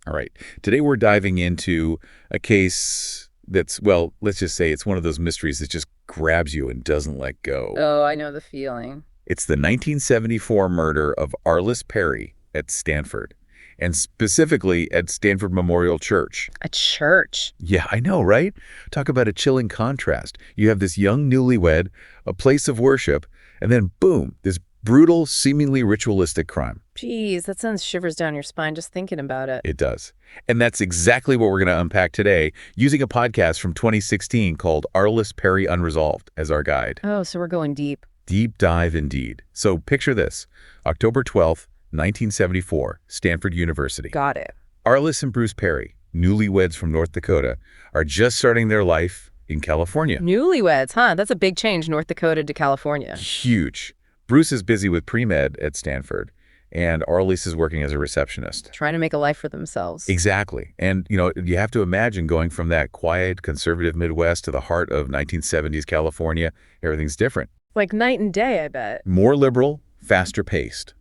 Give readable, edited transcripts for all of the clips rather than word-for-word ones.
All right. Today we're diving into a case that's, well, let's just say it's one of those mysteries that just grabs you and doesn't let go. Oh, I know the feeling. It's the 1974 murder of Arliss Perry at Stanford, and specifically at Stanford Memorial Church. A church. Yeah, I know, right? Talk about a chilling contrast. You have this young newlywed, a place of worship, and then boom, this brutal, seemingly ritualistic crime. Jeez, that sends shivers down your spine just thinking about it. It does. And that's exactly what we're going to unpack today using a podcast from 2016 called Arliss Perry Unresolved as our guide. Oh, so we're going deep. Deep dive indeed. So picture this. October 12th, 1974, Stanford University. Got it. Arliss and Bruce Perry, newlyweds from North Dakota, are just starting their life in California. Newlyweds, huh? That's a big change, North Dakota to California. Huge. Bruce is busy with pre-med at Stanford, and Arliss is working as a receptionist. Trying to make a life for themselves. Exactly. And, you have to imagine going from that quiet, conservative Midwest to the heart of 1970s California. Everything's different. Like night and day, I bet. More liberal, faster paced.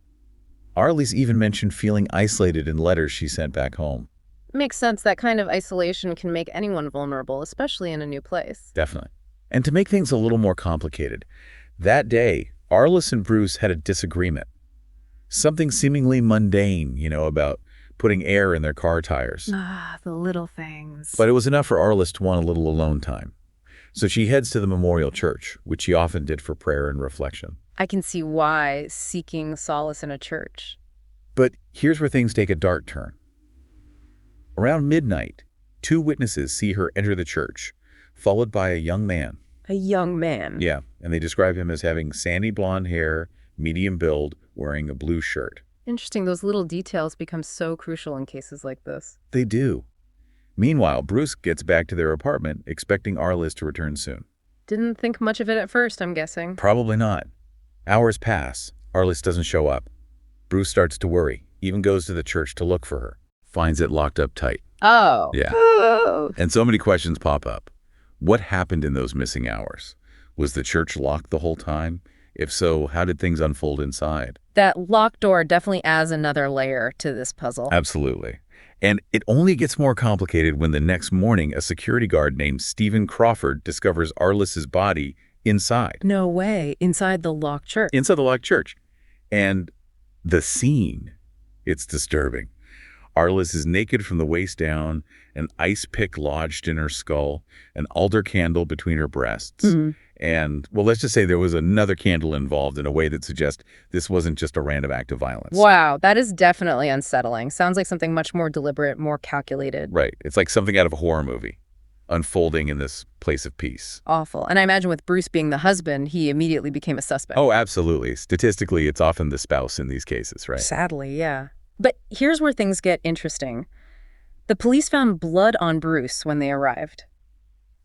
Arliss even mentioned feeling isolated in letters she sent back home. Makes sense. That kind of isolation can make anyone vulnerable, especially in a new place. Definitely. And to make things a little more complicated, that day, Arliss and Bruce had a disagreement. Something seemingly mundane, about putting air in their car tires. Ah, the little things. But it was enough for Arliss to want a little alone time. So she heads to the Memorial Church, which she often did for prayer and reflection. I can see why seeking solace in a church. But here's where things take a dark turn. Around midnight, two witnesses see her enter the church, followed by a young man. A young man. Yeah, and they describe him as having sandy blonde hair, medium build, wearing a blue shirt. Interesting. Those little details become so crucial in cases like this. They do. Meanwhile, Bruce gets back to their apartment, expecting Arliss to return soon. Didn't think much of it at first, I'm guessing. Probably not. Hours pass. Arliss doesn't show up. Bruce starts to worry, even goes to the church to look for her. Finds it locked up tight. Oh. Yeah. Oh. And so many questions pop up. What happened in those missing hours? Was the church locked the whole time? If so, how did things unfold inside? That locked door definitely adds another layer to this puzzle. Absolutely. And it only gets more complicated when the next morning a security guard named Stephen Crawford discovers Arliss's body inside. No way. Inside the locked church. Inside the locked church. And the scene, it's disturbing. Arliss is naked from the waist down, an ice pick lodged in her skull, an altar candle between her breasts. And, well, let's just say there was another candle involved in a way that suggests this wasn't just a random act of violence. Wow, that is definitely unsettling. Sounds like something much more deliberate, more calculated. Right. It's like something out of a horror movie, unfolding in this place of peace. Awful. And I imagine with Bruce being the husband, he immediately became a suspect. Oh, absolutely. Statistically, it's often the spouse in these cases, right? Sadly, yeah. But here's where things get interesting. The police found blood on Bruce when they arrived.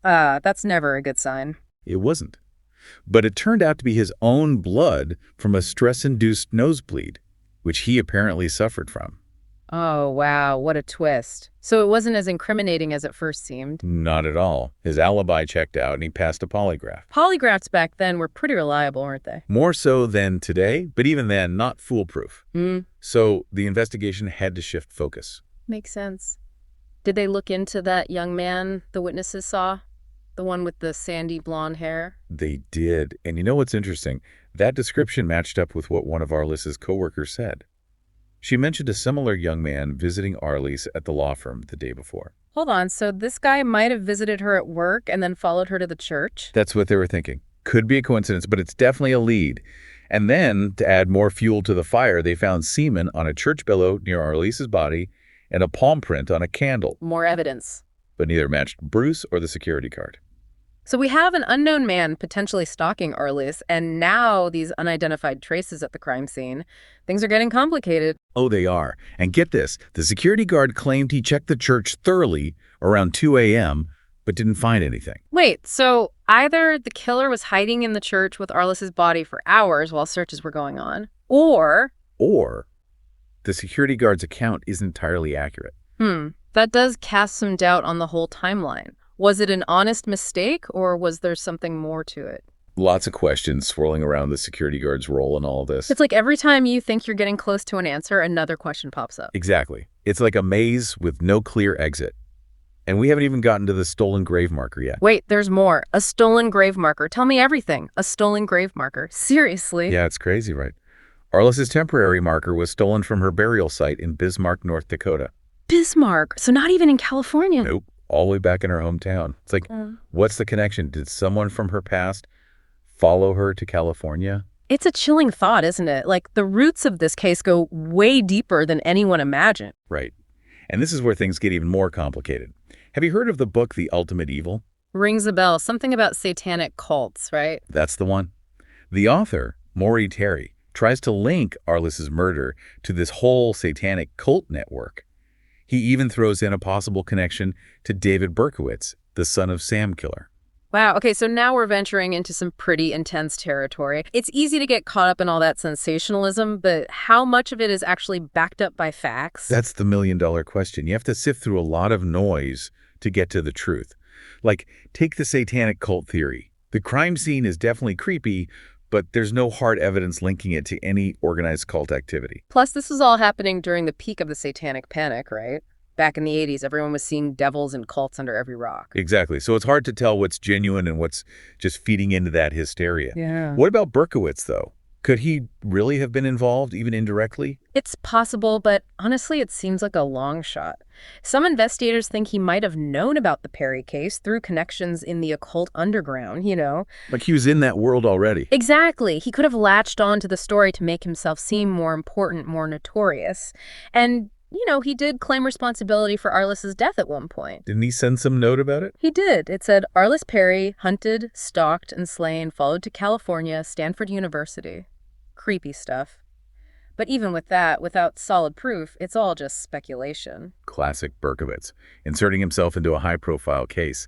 That's never a good sign. It wasn't. But it turned out to be his own blood from a stress-induced nosebleed, which he apparently suffered from. Oh, wow, what a twist. So it wasn't as incriminating as it first seemed. Not at all. His alibi checked out and he passed a polygraph. Polygraphs back then were pretty reliable, weren't they? More so than today, but even then, not foolproof. So the investigation had to shift focus. Makes sense. Did they look into that young man the witnesses saw? The one with the sandy blonde hair? They did. And you know what's interesting? That description matched up with what one of Arliss's coworkers said. She mentioned a similar young man visiting Arliss at the law firm the day before. Hold on, so this guy might have visited her at work and then followed her to the church? That's what they were thinking. Could be a coincidence, but it's definitely a lead. And then, to add more fuel to the fire, they found semen on a church pillow near Arliss's body and a palm print on a candle. More evidence. But neither matched Bruce or the security card. So we have an unknown man potentially stalking Arliss, and now these unidentified traces at the crime scene. Things are getting complicated. Oh, they are. And get this, the security guard claimed he checked the church thoroughly around 2 a.m., but didn't find anything. Wait, so either the killer was hiding in the church with Arliss's body for hours while searches were going on, or the security guard's account isn't entirely accurate. That does cast some doubt on the whole timeline. Was it an honest mistake, or was there something more to it? Lots of questions swirling around the security guard's role in all of this. It's like every time you think you're getting close to an answer, another question pops up. Exactly. It's like a maze with no clear exit. And we haven't even gotten to the stolen grave marker yet. Wait, there's more. A stolen grave marker. Tell me everything. A stolen grave marker. Seriously? Yeah, it's crazy, right? Arliss's temporary marker was stolen from her burial site in Bismarck, North Dakota. Bismarck. So not even in California. Nope, all the way back in her hometown. It's like, Mm. what's the connection? Did someone from her past follow her to California? It's a chilling thought, isn't it? Like, the roots of this case go way deeper than anyone imagined. Right. And this is where things get even more complicated. Have you heard of the book The Ultimate Evil? Rings a bell. Something about satanic cults, right? That's the one. The author, Maury Terry, tries to link Arliss's murder to this whole satanic cult network. He even throws in a possible connection to David Berkowitz, the son of Sam Killer. Wow. Okay, so now we're venturing into some pretty intense territory. It's easy to get caught up in all that sensationalism, but how much of it is actually backed up by facts? That's the million-dollar question. You have to sift through a lot of noise to get to the truth. Like, take the satanic cult theory. The crime scene is definitely creepy, but there's no hard evidence linking it to any organized cult activity. Plus, this was all happening during the peak of the satanic panic, right? Back in the 80s, everyone was seeing devils and cults under every rock. Exactly. So it's hard to tell what's genuine and what's just feeding into that hysteria. Yeah. What about Berkowitz, though? Could he really have been involved, even indirectly? It's possible, but honestly, it seems like a long shot. Some investigators think he might have known about the Perry case through connections in the occult underground, you know? Like he was in that world already. Exactly. He could have latched on to the story to make himself seem more important, more notorious. And, you know, he did claim responsibility for Arliss's death at one point. Didn't he send some note about it? He did. It said, Arliss Perry, hunted, stalked, and slain, followed to California, Stanford University. Creepy stuff. But even with that, without solid proof, it's all just speculation. Classic Berkowitz, inserting himself into a high-profile case.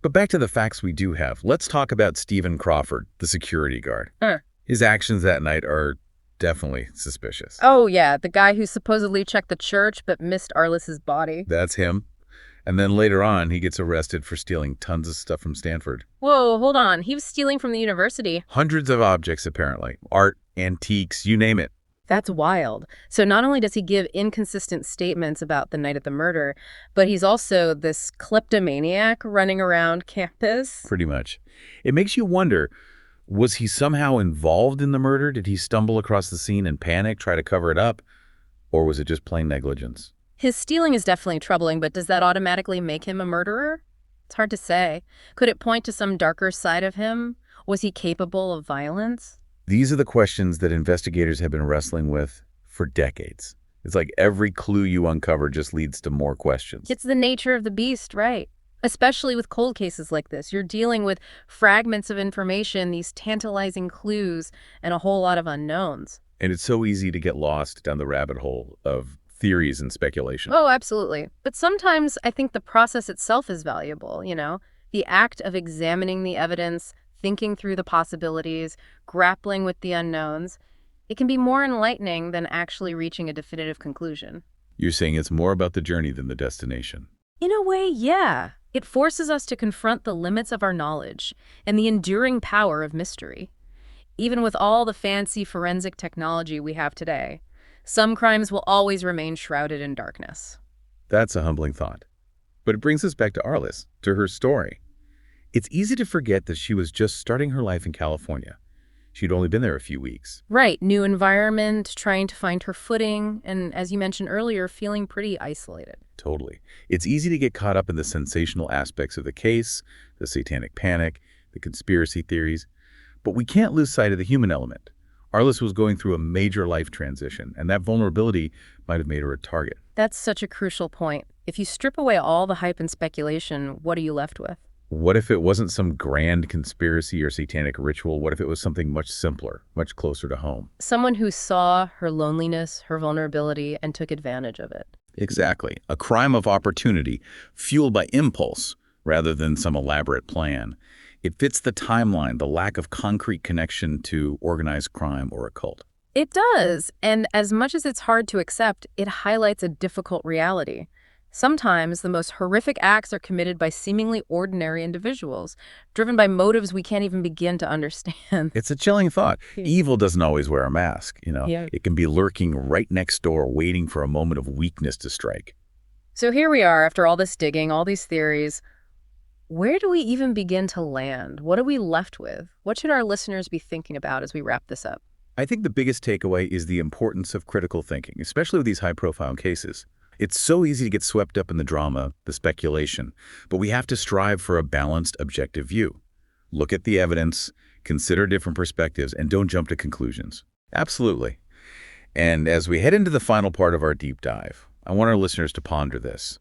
But back to the facts we do have. Let's talk about Stephen Crawford, the security guard. His actions that night are definitely suspicious. Oh, yeah, the guy who supposedly checked the church but missed Arliss's body. That's him. And then later on, he gets arrested for stealing tons of stuff from Stanford. Whoa, hold on. He was stealing from the university. Hundreds of objects, apparently. Art, antiques, you name it. That's wild. So not only does he give inconsistent statements about the night of the murder, but he's also this kleptomaniac running around campus. Pretty much. It makes you wonder, was he somehow involved in the murder? Did he stumble across the scene and panic, try to cover it up? Or was it just plain negligence? His stealing is definitely troubling, but does that automatically make him a murderer? It's hard to say. Could it point to some darker side of him? Was he capable of violence? These are the questions that investigators have been wrestling with for decades. It's like every clue you uncover just leads to more questions. It's the nature of the beast, right? Especially with cold cases like this. You're dealing with fragments of information, these tantalizing clues, and a whole lot of unknowns. And it's so easy to get lost down the rabbit hole of theories and speculation. Oh, absolutely. But sometimes I think the process itself is valuable, you know? The act of examining the evidence, thinking through the possibilities, grappling with the unknowns, it can be more enlightening than actually reaching a definitive conclusion. You're saying it's more about the journey than the destination. In a way, yeah. It forces us to confront the limits of our knowledge and the enduring power of mystery. Even with all the fancy forensic technology we have today, some crimes will always remain shrouded in darkness. That's a humbling thought. But it brings us back to Arliss, to her story. It's easy to forget that she was just starting her life in California. She'd only been there a few weeks. Right, new environment, trying to find her footing, and as you mentioned earlier, feeling pretty isolated. Totally. It's easy to get caught up in the sensational aspects of the case, the satanic panic, the conspiracy theories, but we can't lose sight of the human element. Arliss was going through a major life transition, and that vulnerability might have made her a target. That's such a crucial point. If you strip away all the hype and speculation, what are you left with? What if it wasn't some grand conspiracy or satanic ritual? What if it was something much simpler, much closer to home? Someone who saw her loneliness, her vulnerability, and took advantage of it. Exactly. A crime of opportunity, fueled by impulse rather than some elaborate plan. It fits the timeline, the lack of concrete connection to organized crime or a cult. It does, and as much as it's hard to accept, it highlights a difficult reality. Sometimes the most horrific acts are committed by seemingly ordinary individuals, driven by motives we can't even begin to understand. It's a chilling thought. Yeah. Evil doesn't always wear a mask, you know. Yeah. It can be lurking right next door, waiting for a moment of weakness to strike. So here we are after all this digging, all these theories. Where do we even begin to land? What are we left with? What should our listeners be thinking about as we wrap this up? I think the biggest takeaway is the importance of critical thinking, especially with these high-profile cases. It's so easy to get swept up in the drama, the speculation, but we have to strive for a balanced, objective view. Look at the evidence, consider different perspectives, and don't jump to conclusions. Absolutely. And as we head into the final part of our deep dive, I want our listeners to ponder this.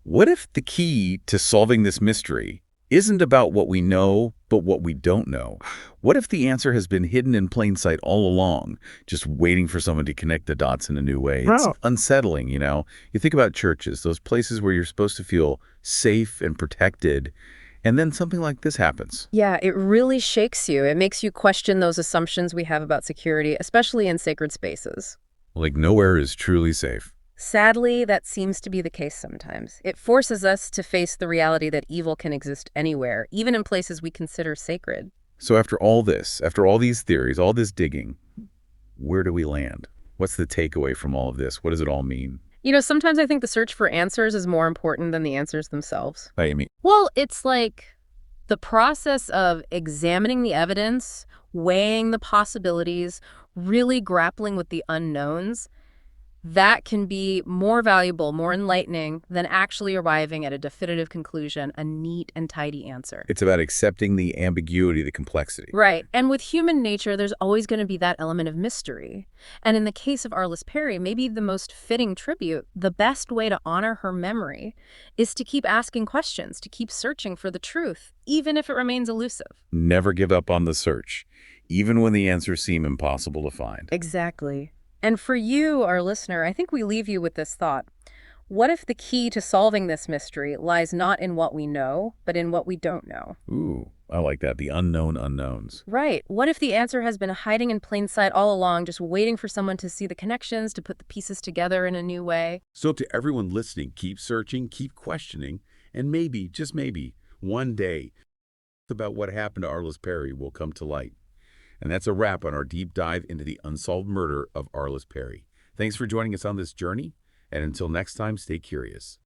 What if the key to solving this mystery isn't about what we know, but what we don't know? What if the answer has been hidden in plain sight all along, just waiting for someone to connect the dots in a new way? It's unsettling, you know? You think about churches, those places where you're supposed to feel safe and protected, and then something like this happens. Yeah, it really shakes you. It makes you question those assumptions we have about security, especially in sacred spaces. Like nowhere is truly safe. Sadly, that seems to be the case sometimes. It forces us to face the reality that evil can exist anywhere, even in places we consider sacred. So after all this, after all these theories, all this digging, where do we land? What's the takeaway from all of this? What does it all mean? You know, sometimes I think the search for answers is more important than the answers themselves. I mean, Well, it's like the process of examining the evidence, weighing the possibilities, really grappling with the unknowns. That can be more valuable, more enlightening than actually arriving at a definitive conclusion, a neat and tidy answer. it's about accepting the ambiguity, the complexity. Right. And with human nature, there's always going to be that element of mystery. And in the case of Arliss Perry, maybe the most fitting tribute, the best way to honor her memory, is to keep asking questions, to keep searching for the truth, even if it remains elusive. Never give up on the search, even when the answers seem impossible to find. Exactly. And for you, our listener, I think we leave you with this thought. What if the key to solving this mystery lies not in what we know, but in what we don't know? Ooh, I like that. The unknown unknowns. Right. What if the answer has been hiding in plain sight all along, just waiting for someone to see the connections, to put the pieces together in a new way? So to everyone listening, keep searching, keep questioning, and maybe, just maybe, one day, about what happened to Arliss Perry will come to light. And that's a wrap on our deep dive into the unsolved murder of Arliss Perry. Thanks for joining us on this journey, and until next time, stay curious.